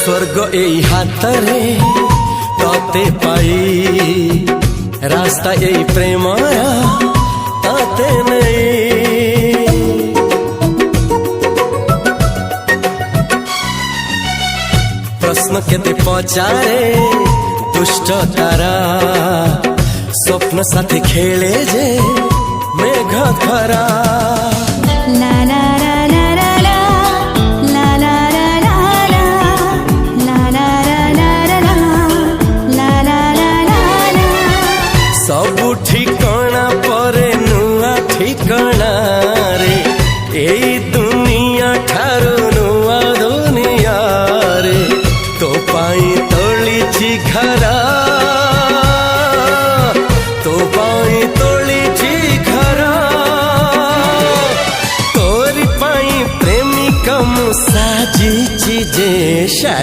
स्वर्ग एई हातरे तते पाई रास्ता एई प्रेमाया ताते नहीं। प्रश्न केते पचारे दुष्ट तारा स्वप्न साथी खेले जे मेघ खरा। ला ला ला ला ला ला ला ला ला ला ला ला ला ला ला। सबु ठिकाना परे नुआ ठिकाना रे एई दुनिया ठारू नुआ दुनिया रे। तो पाई तोलिछि घरा तो पाई तोलिछि घरा तोरी पाई प्रेमिका मु साजिछि जे।